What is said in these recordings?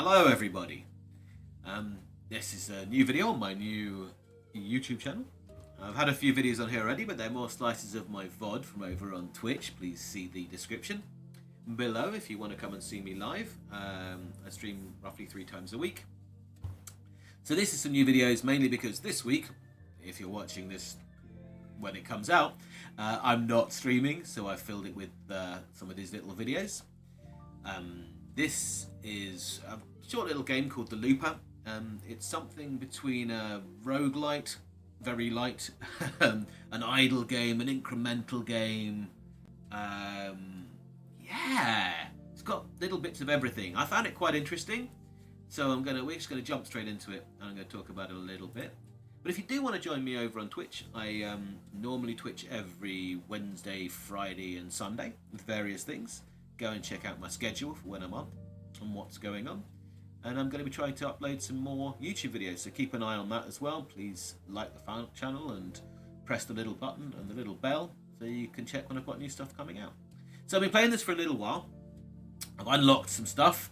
Hello everybody. This is a new video on my new YouTube channel. I've had a few videos on here already, but they're more slices of my VOD from over on Twitch. Please see the description below if you want to come and see me live. I stream roughly 3 times a week. So this is some new videos mainly because this week, if you're watching this when it comes out, I'm not streaming, so I filled it with some of these little videos. This is a short little game called The Looper. It's something between a roguelite, very light, an idle game, an incremental game. Yeah, it's got little bits of everything. I found it quite interesting, so we're just gonna jump straight into it, and I'm gonna talk about it a little bit. But if you do want to join me over on Twitch, I normally Twitch every Wednesday, Friday, and Sunday with various things. Go and check out my schedule for when I'm on and what's going on. And I'm going to be trying to upload some more YouTube videos, so keep an eye on that as well. Please like the channel and press the little button and the little bell so you can check when I've got new stuff coming out. So I've been playing this for a little while. I've unlocked some stuff.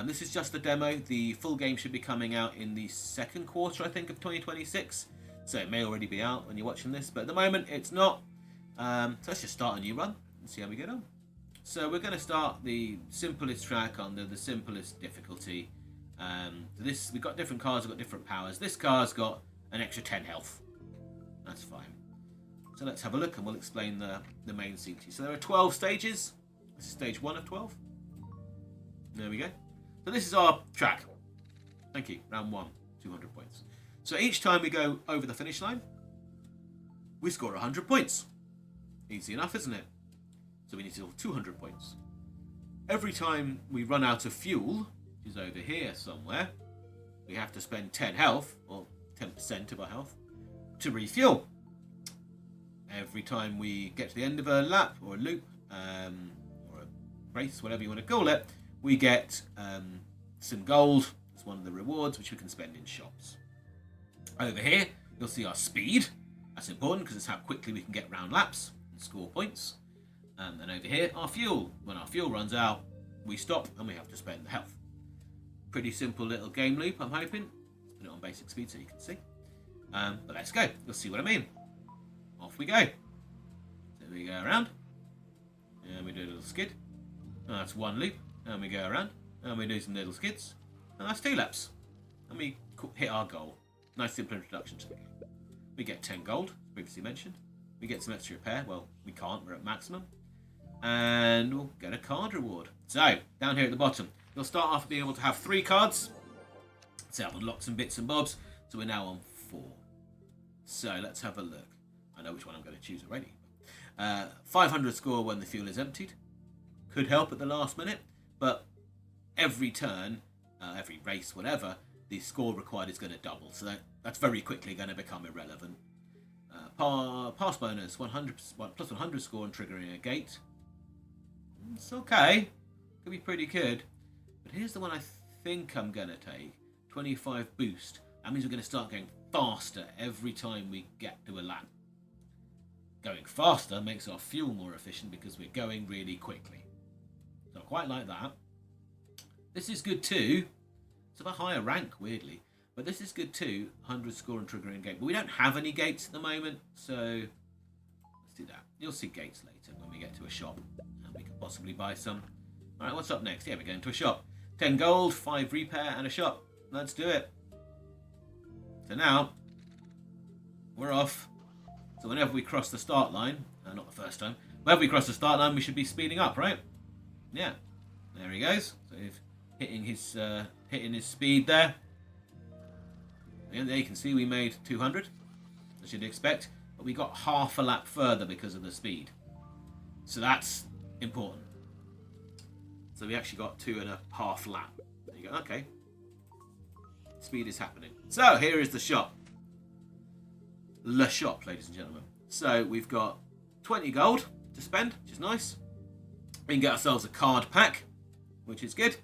This is just a demo. The full game should be coming out in the second quarter, I think, of 2026. So it may already be out when you're watching this, but at the moment it's not. So let's just start a new run and see how we get on. So we're going to start the simplest track under the simplest difficulty. We've got different cars, we've got different powers. This car's got an extra 10 health. That's fine. So let's have a look and we'll explain the main scene to you. So there are 12 stages. This is stage 1 of 12. There we go. So this is our track. Thank you. Round 1, 200 points. So each time we go over the finish line, we score 100 points. Easy enough, isn't it? So we need to do 200 points. Every time we run out of fuel, which is over here somewhere, we have to spend 10 health, or 10% of our health, to refuel. Every time we get to the end of a lap, or a loop, or a race, whatever you want to call it, we get some gold. It's one of the rewards, which we can spend in shops. Over here, you'll see our speed. That's important because it's how quickly we can get round laps and score points. And over here, our fuel. When our fuel runs out, we stop and we have to spend the health. Pretty simple little game loop, I'm hoping. Put it on basic speed so you can see. But let's go. You'll see what I mean. Off we go. So we go around. And we do a little skid. And that's one loop. And we go around. And we do some little skids. And that's 2 laps. And we hit our goal. Nice simple introduction to the game. We get 10 gold, as previously mentioned. We get some extra repair. Well, we can't. We're at maximum. And we'll get a card reward. So, down here at the bottom, you'll start off being able to have 3 cards. So I've unlocked some bits and bobs. So we're now on 4. So let's have a look. I know which one I'm going to choose already. 500 score when the fuel is emptied. Could help at the last minute. But every turn, every race, whatever, the score required is going to double. So that's very quickly going to become irrelevant. Pass bonus, 100 plus 100 score on triggering a gate. It's okay. Could be pretty good. But here's the one I think I'm going to take. 25 boost. That means we're going to start going faster every time we get to a lap. Going faster makes our fuel more efficient because we're going really quickly. So I quite like that. This is good too. It's of a higher rank, weirdly. But this is good too. 100 score and triggering gate. But we don't have any gates at the moment. So let's do that. You'll see gates later when we get to a shop. And we can possibly buy some. Alright, what's up next? Yeah, we're going to a shop. 10 gold, 5 repair, and a shop. Let's do it. So now, we're off. So whenever we cross the start line, not the first time, whenever we cross the start line, we should be speeding up, right? Yeah. There he goes. So he's hitting his speed there. And there you can see we made 200, as you'd expect. But we got half a lap further because of the speed. So that's important. So we actually got 2.5 lap. There you go. Okay. Speed is happening. So here is the shop. Le shop, ladies and gentlemen. So we've got 20 gold to spend, which is nice. We can get ourselves a card pack, which is good.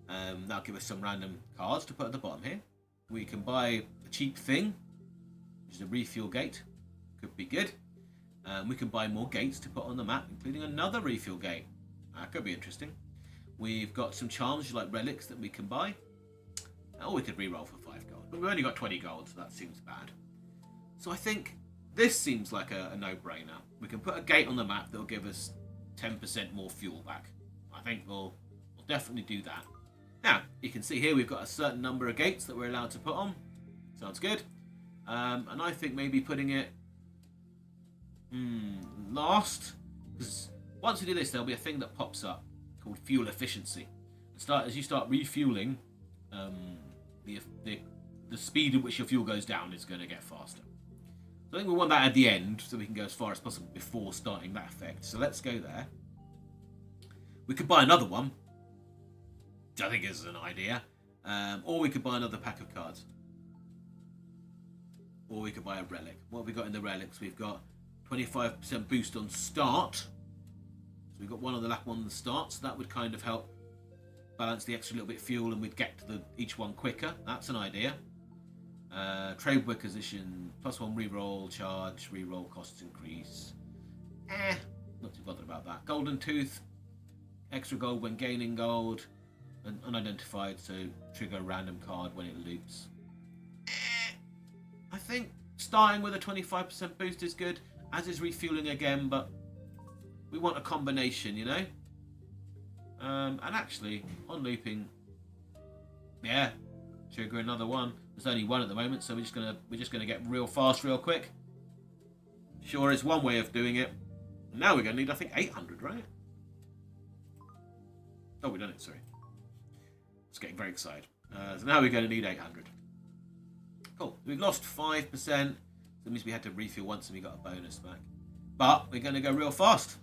That'll give us some random cards to put at the bottom here. We can buy a cheap thing, which is a refuel gate. Could be good. We can buy more gates to put on the map, including another refuel gate. That could be interesting. We've got some charms like relics that we can buy. Or we could re-roll for 5 gold. But we've only got 20 gold, so that seems bad. So I think this seems like a no-brainer. We can put a gate on the map that will give us 10% more fuel back. I think we'll definitely do that. Now, you can see here we've got a certain number of gates that we're allowed to put on. Sounds good. And I think maybe putting it last. Because once we do this, there'll be a thing that pops up called fuel efficiency. As you start refueling, the speed at which your fuel goes down is going to get faster. So I think we want that at the end, so we can go as far as possible before starting that effect. So let's go there. We could buy another one, which I think is an idea. Or we could buy another pack of cards. Or we could buy a relic. What have we got in the relics? We've got 25% boost on start. So we've got one on the lap, one on the start. So that would kind of help balance the extra little bit of fuel, and we'd get to each one quicker. That's an idea. Trade acquisition, +1 reroll, charge, reroll costs increase. Not too bothered about that. Golden tooth, extra gold when gaining gold, and unidentified, so trigger a random card when it loops. I think starting with a 25% boost is good, as is refueling again, but we want a combination, you know? And actually, on looping, yeah, trigger another one. There's only one at the moment, so we're just gonna get real fast, real quick. Sure is one way of doing it. Now we're gonna need, I think, 800, right? Oh, we've done it. Sorry, it's getting very excited. So now we're gonna need 800. Cool. We've lost 5%. So that means we had to refuel once, and we got a bonus back. But we're gonna go real fast.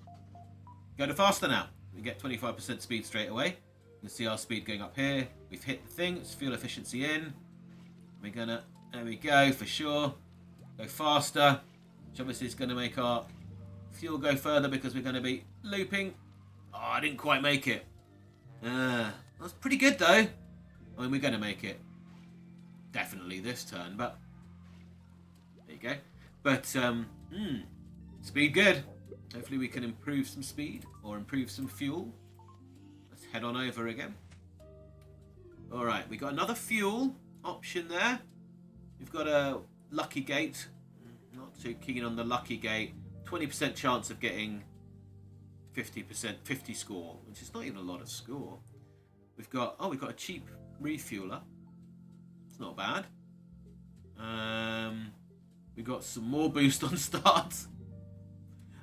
Go to faster now. We get 25% speed straight away. You can see our speed going up here. We've hit the thing. It's fuel efficiency in. We're gonna, there we go, for sure. Go faster, which obviously is gonna make our fuel go further because we're gonna be looping. Oh, I didn't quite make it. That's pretty good though. I mean, we're gonna make it definitely this turn, but there you go. But speed good. Hopefully we can improve some speed or improve some fuel. Let's head on over again. All right, we got another fuel option there. We've got a lucky gate. Not too keen on the lucky gate. 20% chance of getting 50 score, which is not even a lot of score. We've got a cheap refueler. It's not bad. We've got some more boost on start.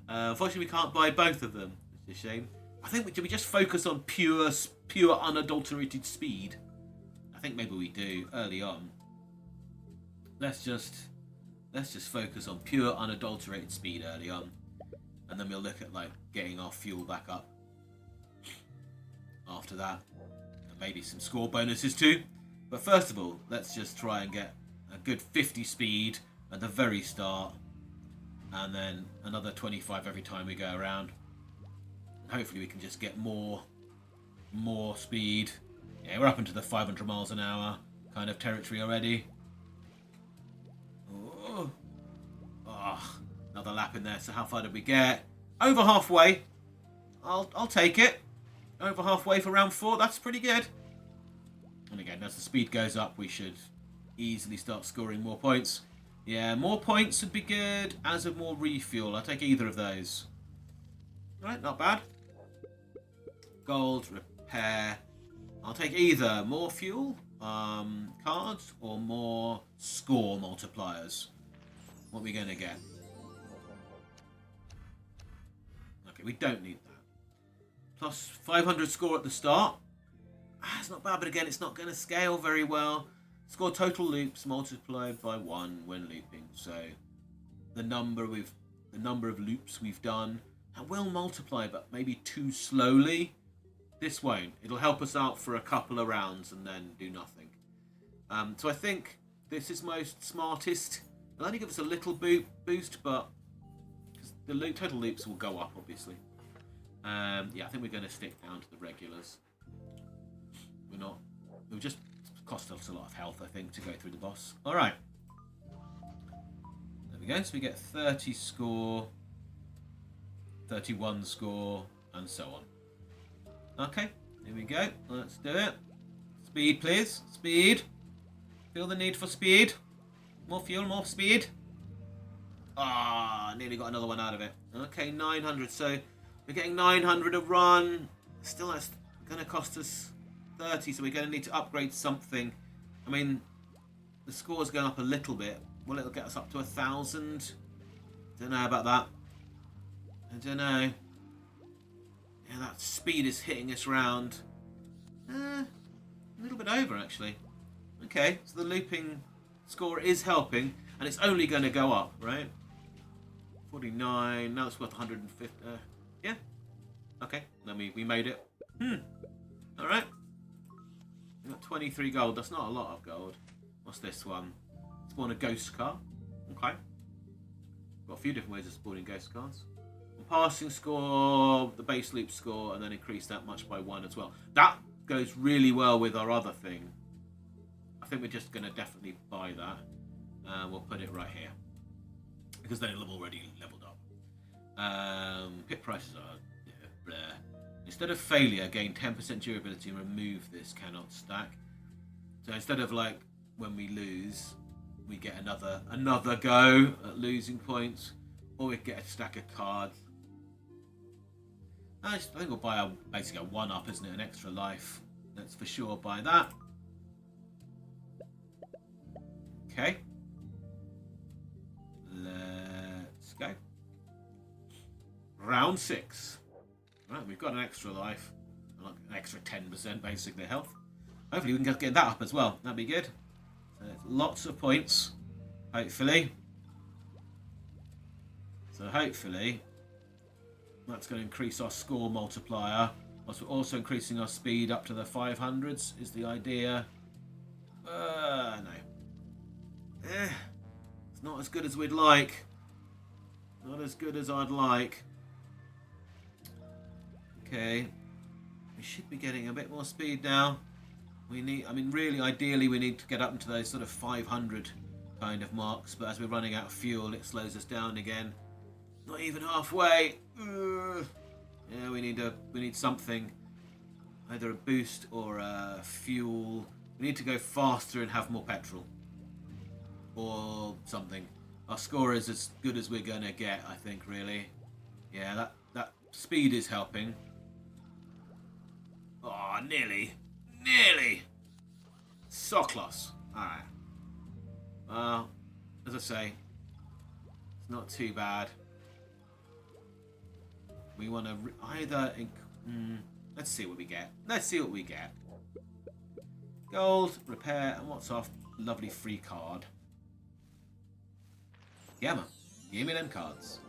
Unfortunately, we can't buy both of them. It's a shame. I think we just focus on pure unadulterated speed. I think maybe we do early on. Let's just focus on pure unadulterated speed early on, and then we'll look at like getting our fuel back up after that, and maybe some score bonuses too. But first of all, let's just try and get a good 50 speed at the very start, and then another 25 every time we go around. And hopefully we can just get more speed. Yeah, we're up into the 500 miles an hour kind of territory already. Another lap in there. So how far did we get? Over halfway. I'll take it. Over halfway for round 4. That's pretty good. And again, as the speed goes up, we should easily start scoring more points. Yeah, more points would be good, as of more refuel. I'll take either of those. Alright, not bad. Gold, repair. I'll take either more fuel cards or more score multipliers. What are we going to get? Okay, we don't need that. Plus 500 score at the start. It's not bad, but again, it's not going to scale very well. Score total loops multiplied by 1 when looping. So the number of loops we've done, that will multiply, but maybe too slowly. This won't. It'll help us out for a couple of rounds and then do nothing. So I think this is most smartest. It'll only give us a little boost, but the total loops will go up, obviously. Yeah, I think we're going to stick down to the regulars. It'll just cost us a lot of health, I think, to go through the boss. All right. There we go. So we get 30 score, 31 score, and so on. Okay, Here we go. Let's do it. Speed, please. Speed. Feel the need for speed. More fuel, more speed. Ah, nearly got another one out of it. Okay, 900. So we're getting 900 a run. Still, that's going to cost us 30. So we're going to need to upgrade something. I mean, the score's going up a little bit. Well, it'll get us up to 1,000. Don't know about that. I don't know. Yeah, that speed is hitting us round. A little bit over, actually. Okay, so the looping score is helping, and it's only going to go up, right? 49, now it's worth 150. Yeah. Okay, then we made it. Alright. We got 23 gold. That's not a lot of gold. What's this one? Spawn a ghost car. Okay. Got a few different ways of spawning ghost cars. Passing score, the base loop score, and then increase that much by 1 as well. That goes really well with our other thing. I think we're just going to definitely buy that. We'll put it right here. Because then it'll have already leveled up. Pit prices are... bleh. Instead of failure, gain 10% durability and remove this cannot stack. So instead of like when we lose, we get another go at losing points. Or we get a stack of cards. I think we'll buy basically a 1-up, isn't it? An extra life. Let's for sure buy that. Okay. Let's go. Round 6. Right, we've got an extra life. An extra 10% basically health. Hopefully we can get that up as well. That'd be good. So lots of points. Hopefully. So hopefully that's going to increase our score multiplier. Whilst we're also increasing our speed up to the 500s is the idea. No. It's not as good as we'd like. Not as good as I'd like. Okay. We should be getting a bit more speed now. We need, I mean, really, ideally, we need to get up into those sort of 500 kind of marks. But as we're running out of fuel, it slows us down again. Not even halfway. Yeah, we need something. Either a boost or a fuel. We need to go faster and have more petrol. Or something. Our score is as good as we're going to get, I think, really. Yeah, that speed is helping. Oh, nearly. Nearly. So close. Alright. Well, as I say, it's not too bad. We want to either... let's see what we get. Let's see what we get. Gold, repair, and what's our lovely free card? Gamma. Give me them cards.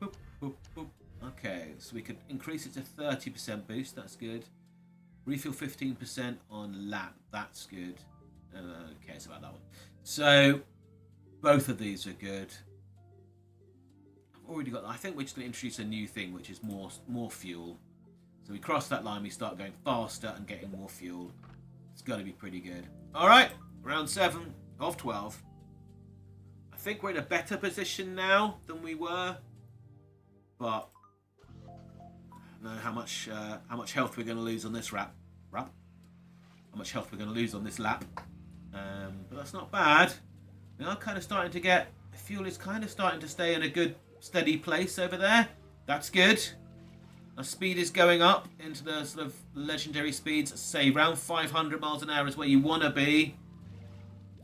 Boop, boop, boop. Okay, so we could increase it to 30% boost. That's good. Refill 15% on lap. That's good. Who cares about that one? So, both of these are good. Already got. I think we're just going to introduce a new thing, which is more fuel. So we cross that line, we start going faster and getting more fuel. It's going to be pretty good. All right, round 7 of 12. I think we're in a better position now than we were, but I don't know how much health we're going to lose on this lap. How much health we're going to lose on this lap? But that's not bad. We are kind of starting to get fuel is kind of starting to stay in a good steady place over there. That's good. Our speed is going up into the sort of legendary speeds. Say around 500 miles an hour is where you want to be.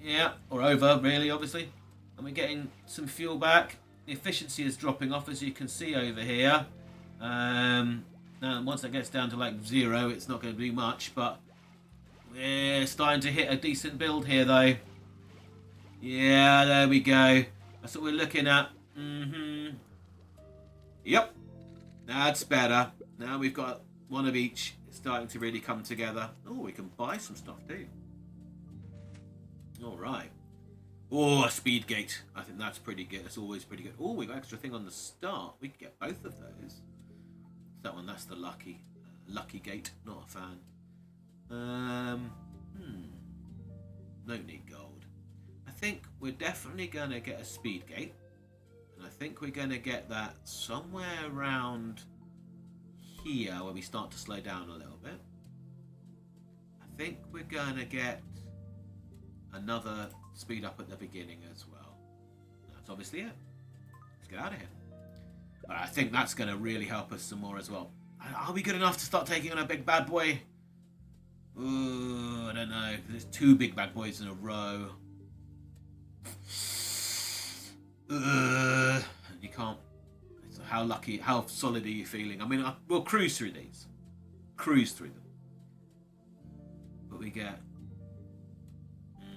Yeah, or over really, obviously. And we're getting some fuel back. The efficiency is dropping off, as you can see over here. Now once it gets down to like 0, it's not going to do much, but we're starting to hit a decent build here though. Yeah, there we go. That's what we're looking at. Yep. That's better. Now we've got one of each. It's starting to really come together. Oh, we can buy some stuff too. All right. Oh, a speed gate. I think that's pretty good. That's always pretty good. Oh, we've got extra thing on the start. We could get both of those. That one, that's the lucky gate. Not a fan. No need gold. I think we're definitely going to get a speed gate. And I think we're going to get that somewhere around here where we start to slow down a little bit. think we're going to get another speed up at the beginning as well. That's obviously it. Let's get out of here. But I think that's going to really help us some more as well. Are we good enough to start taking on a big bad boy? Ooh, I don't know. There's 2 big bad boys in a row. You can't. How lucky, how solid are you feeling? I mean, we'll cruise through these. Cruise through them. But we get...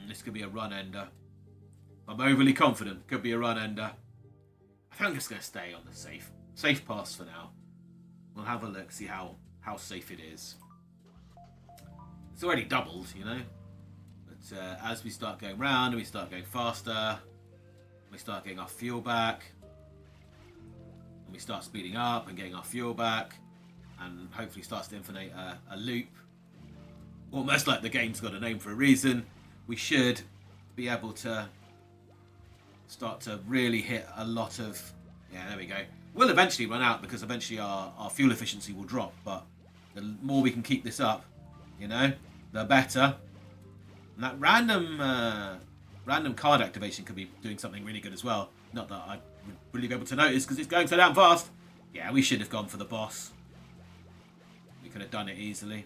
this could be a run ender. I'm overly confident. Could be a run ender. I think I'm just going to stay on the safe pass for now. We'll have a look, see how safe it is. It's already doubled, you know. But as we start going round and we start going faster, we start getting our fuel back, and we start speeding up and getting our fuel back, and hopefully starts to infinite a loop. Almost like the game's got a name for a reason. We should be able to start to really hit a lot of... Yeah, there we go. We'll eventually run out because eventually our fuel efficiency will drop, but the more we can keep this up, you know, the better. And that random card activation could be doing something really good as well. Not that I'd really be able to notice because it's going so damn fast. Yeah, we should have gone for the boss. We could have done it easily.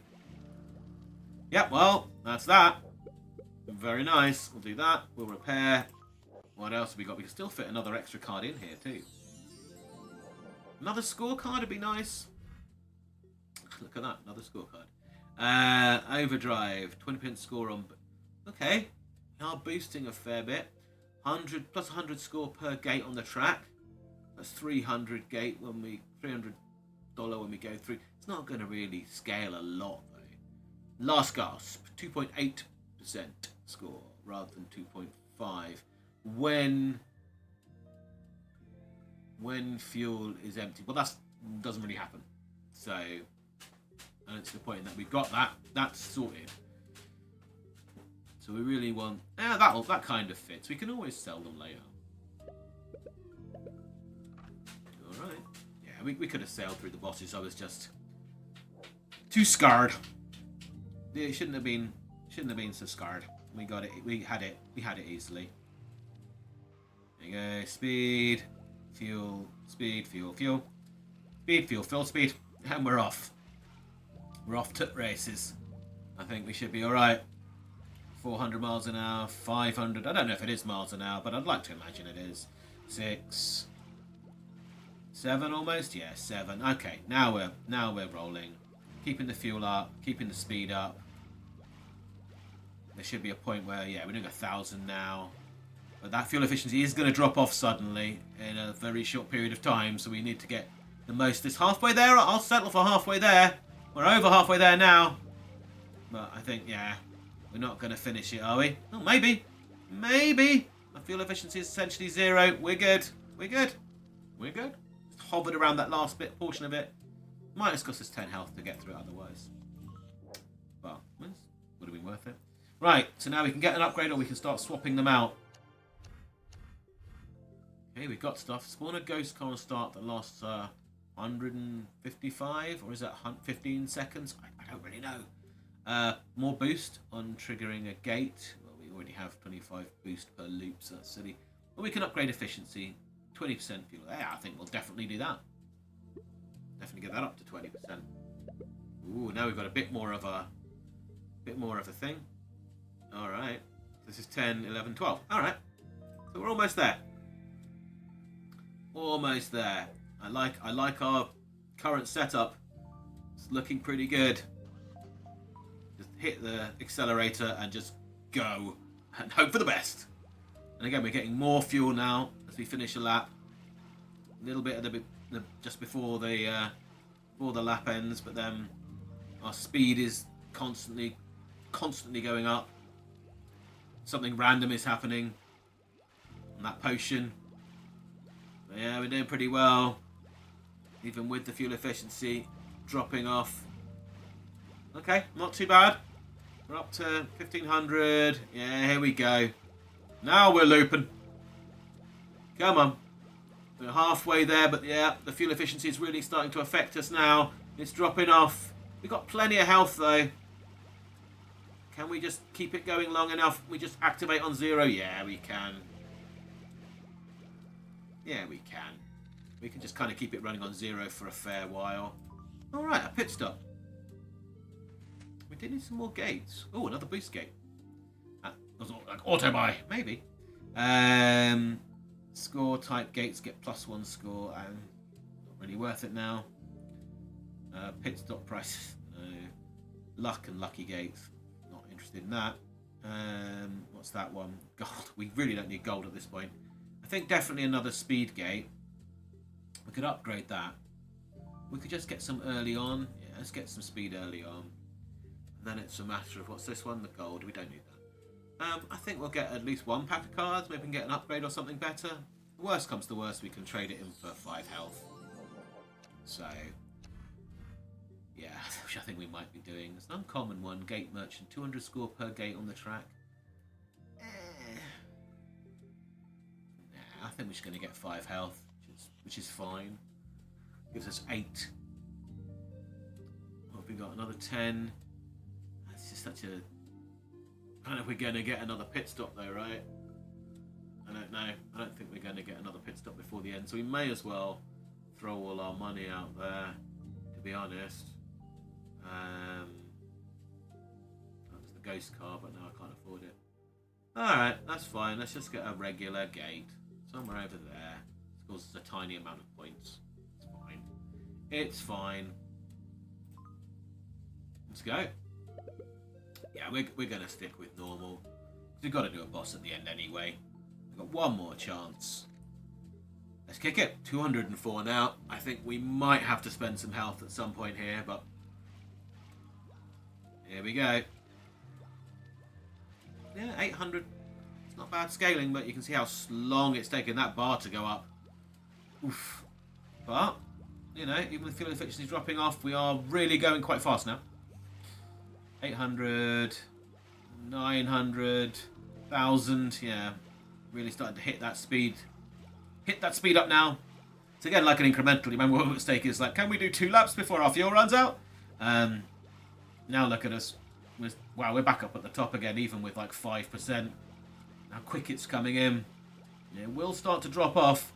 Yep, well, that's that. Very nice. We'll do that. We'll repair. What else have we got? We can still fit another extra card in here too. Another scorecard would be nice. Look at that, another scorecard. Overdrive, 20% score on... Okay, we are boosting a fair bit. 100 plus 100 score per gate on the track. That's 300 gate when we... $300 when we go through. It's not going to really scale a lot though. Last gasp, 2.8% score rather than 2.5. When fuel is empty. Well, that doesn't really happen. So, and it's the point that we've got that's sorted. So we really want... Yeah, that kind of fits. We can always sell them later. Alright. Yeah, we could have sailed through the bosses. I was just too scared. Yeah, it shouldn't have been so scared. We got it. We had it easily. There you go. Speed. Fuel, speed, fuel, fuel. Speed, fuel, fuel, speed. And we're off. We're off to races. I think we should be alright. 400 miles an hour, 500. I don't know if it is miles an hour, but I'd like to imagine it is. 6. 7 almost? Yeah, 7. Okay, now we're rolling. Keeping the fuel up, keeping the speed up. There should be a point where, yeah, we're doing 1,000 now. But that fuel efficiency is going to drop off suddenly in a very short period of time, so we need to get the most. It's halfway there. I'll settle for halfway there. We're over halfway there now. But I think, yeah, we're not going to finish it, are we? Oh, maybe. Maybe. Our fuel efficiency is essentially 0. We're good. We're good. We're good. Just hovered around that last portion of it. Might have cost us 10 health to get through it otherwise. But would have been worth it. Right, so now we can get an upgrade or we can start swapping them out. Okay, we've got stuff. Spawn a ghost car start that lasts 155, or is that 15 seconds? I don't really know. More boost on triggering a gate. Well, we already have 25 boost per loop, so that's silly. But we can upgrade efficiency, 20% fuel. Yeah, I think we'll definitely do that. Definitely get that up to 20%. Ooh, now we've got a bit more of a thing. All right. This is 10, 11, 12. All right. So we're almost there. Almost there. I like our current setup. It's looking pretty good. Just hit the accelerator and just go and hope for the best. And again, we're getting more fuel now as we finish a lap. A little bit at the just before the lap ends, but then our speed is constantly going up. Something random is happening on that potion. But yeah, we're doing pretty well, even with the fuel efficiency dropping off. Okay, not too bad. We're up to 1500. Yeah, here we go. Now we're looping. Come on. We're halfway there, but yeah, the fuel efficiency is really starting to affect us now. It's dropping off. We've got plenty of health though. Can we just keep it going long enough? We just activate on 0? Yeah, we can. Yeah, we can. We can just kind of keep it running on 0 for a fair while. Alright, a pit stop. We did need some more gates. Oh, another boost gate. Like auto buy, maybe. Score type gates get +1 score. Not really worth it now. Pit stop price. No. Luck and lucky gates. Not interested in that. What's that one? Gold. We really don't need gold at this point. I think definitely another speed gate. We could upgrade that. We could just get some early on. Yeah, let's get some speed early on. And then it's a matter of, what's this one? The gold. We don't need that. I think we'll get at least 1 pack of cards. Maybe we can get an upgrade or something better. Worst comes to worst, we can trade it in for 5 health. So, yeah, which I think we might be doing. It's an uncommon one. Gate merchant, 200 score per gate on the track. Nah, I think we're just going to get 5 health, which is fine. Gives us 8. What have we got? Another 10. That's just such a... I don't know if we're going to get another pit stop though, right? I don't know. I don't think we're going to get another pit stop before the end, so we may as well throw all our money out there, to be honest. That was the ghost car, but now I can't afford it. Alright, that's fine. Let's just get a regular gate. Somewhere over there. Scores us a tiny amount of points. It's fine. It's fine. Let's go. Yeah, we're going to stick with normal. We've got to do a boss at the end anyway. We've got one more chance. Let's kick it. 204 now. I think we might have to spend some health at some point here, but... Here we go. Yeah, 800. It's not bad scaling, but you can see how long it's taken that bar to go up. Oof. But, you know, even with fuel efficiency dropping off, we are really going quite fast now. 800, 900, 1,000, yeah. Really starting to hit that speed. Hit that speed up now. So again, like an incremental, you remember what mistake is like, can we do 2 laps before our fuel runs out? Now look at us. Wow, we're back up at the top again, even with like 5%. How quick it's coming in. It will start to drop off.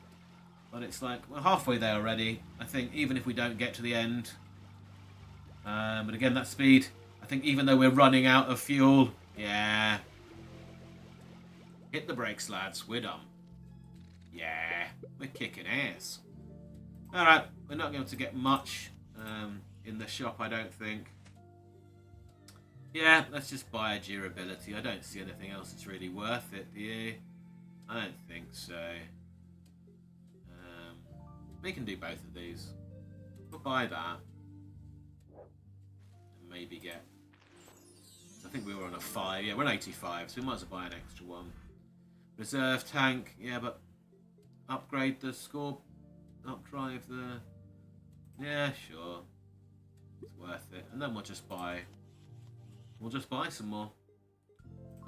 But it's like, we're halfway there already. I think even if we don't get to the end. But again, that speed... I think even though we're running out of fuel, yeah. Hit the brakes, lads. We're done. Yeah, we're kicking ass. Alright, we're not going to get much in the shop, I don't think. Yeah, let's just buy a durability. I don't see anything else that's really worth it, do you? I don't think so. We can do both of these. We'll buy that. And maybe get... I think we were on a 5. Yeah, we're on 85, so we might as well buy an extra one. Reserve tank. Yeah, but upgrade the score. Updrive the... Yeah, sure. It's worth it. And then we'll just buy... We'll just buy some more.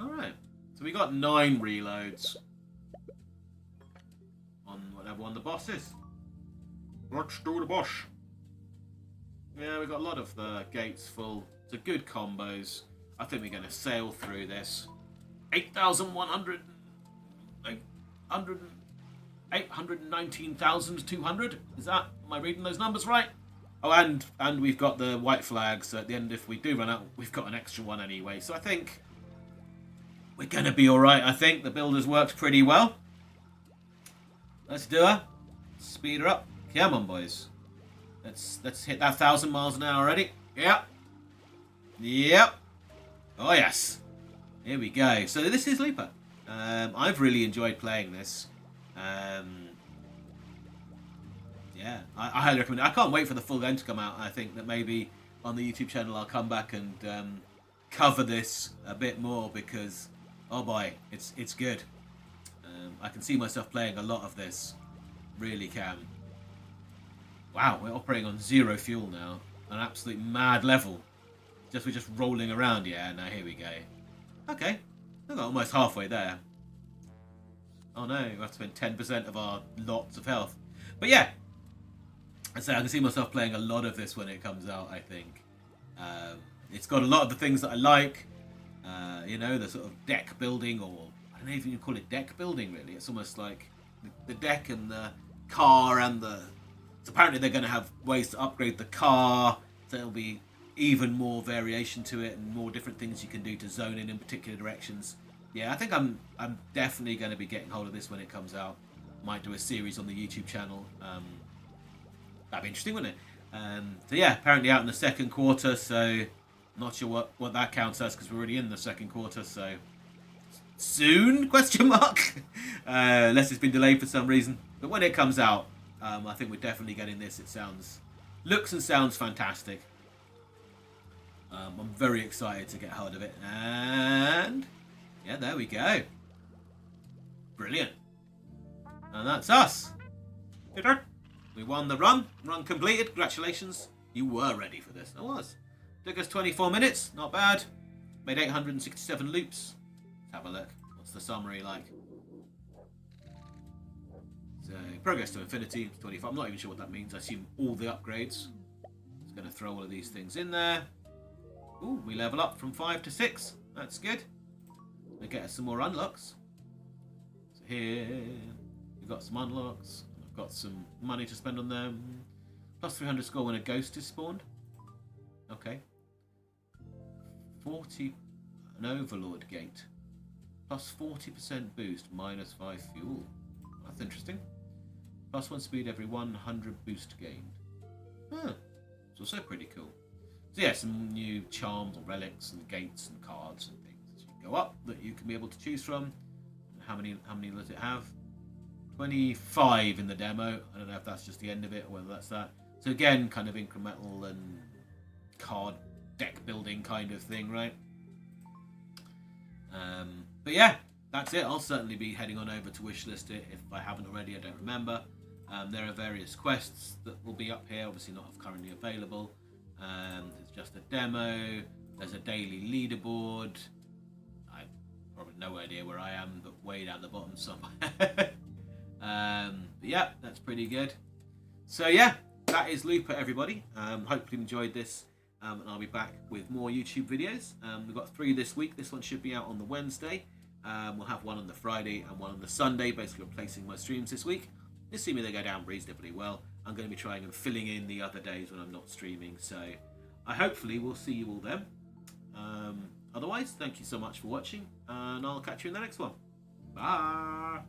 Alright. So we got 9 reloads. On whatever one the boss is. Let's do the boss. Yeah, we got a lot of the gates full. It's a good combos. I think we're going to sail through this. 8,100... 819,200? Is that... Am I reading those numbers right? Oh, and we've got the white flag, so at the end, if we do run out, we've got an extra one anyway. So I think we're going to be alright, I think. The build has worked pretty well. Let's do her. Speed her up. Come on, boys. Let's hit that 1,000 miles an hour already. Yep. Yep. Oh, yes. Here we go. So this is Leaper. I've really enjoyed playing this. Yeah, I highly recommend it. I can't wait for the full game to come out. I think that maybe on the YouTube channel I'll come back and cover this a bit more because, oh boy, it's good. I can see myself playing a lot of this. Really can. Wow, we're operating on 0 fuel now. An absolute mad level. We're just rolling around. Yeah, now here we go. Okay, we're almost halfway there. Oh no, we have to spend 10% of our lots of health. But yeah, I can see myself playing a lot of this when it comes out, I think. It's got a lot of the things that I like. You know, the sort of deck building, or I don't know if you can call it deck building. Really, it's almost like the deck and the car and the. So apparently they're going to have ways to upgrade the car. So there'll be even more variation to it and more different things you can do to zone in particular directions. Yeah, I think I'm definitely going to be getting hold of this when it comes out. Might do a series on the YouTube channel. That'd be interesting, wouldn't it? So yeah, apparently out in the second quarter. So not sure what that counts as because we're already in the second quarter. So soon? Question mark. Unless it's been delayed for some reason. But when it comes out, I think we're definitely getting this. It looks and sounds fantastic. I'm very excited to get hold of it. And yeah, there we go. Brilliant. And that's us. We won the run. Run completed. Congratulations. You were ready for this. I was. Took us 24 minutes. Not bad. Made 867 loops. Let's have a look. What's the summary like? So, progress to infinity. 25. I'm not even sure what that means. I assume all the upgrades. It's going to throw all of these things in there. Ooh, we level up from 5 to 6. That's good. They get us some more unlocks. So here, we've got some unlocks. I've got some money to spend on them. Plus 300 score when a ghost is spawned. Okay. 40, an overlord gate. Plus 40% boost, minus 5 fuel. That's interesting. Plus 1 speed every 100 boost gained. Huh. It's also pretty cool. So yeah, some new charms or relics and gates and cards and things as you go up that you can be able to choose from. How many does it have? 25 in the demo. I don't know if that's just the end of it or whether that's that. So again, kind of incremental and card deck building kind of thing, right? But yeah, that's it. I'll certainly be heading on over to wishlist it if I haven't already. I don't remember. There are various quests that will be up here, obviously not currently available. It's just a demo. There's a daily leaderboard. I probably no idea where I am, but way down the bottom somewhere. But yeah, that's pretty good. So yeah, that is Looper, everybody. Hopefully you enjoyed this, and I'll be back with more YouTube videos. We've got 3 this week. This one should be out on the Wednesday. We'll have one on the Friday and one on the Sunday, basically replacing my streams this week. Assuming they go down reasonably well. I'm going to be trying and filling in the other days when I'm not streaming. So I hopefully will see you all then. Otherwise, thank you so much for watching, and I'll catch you in the next one. Bye.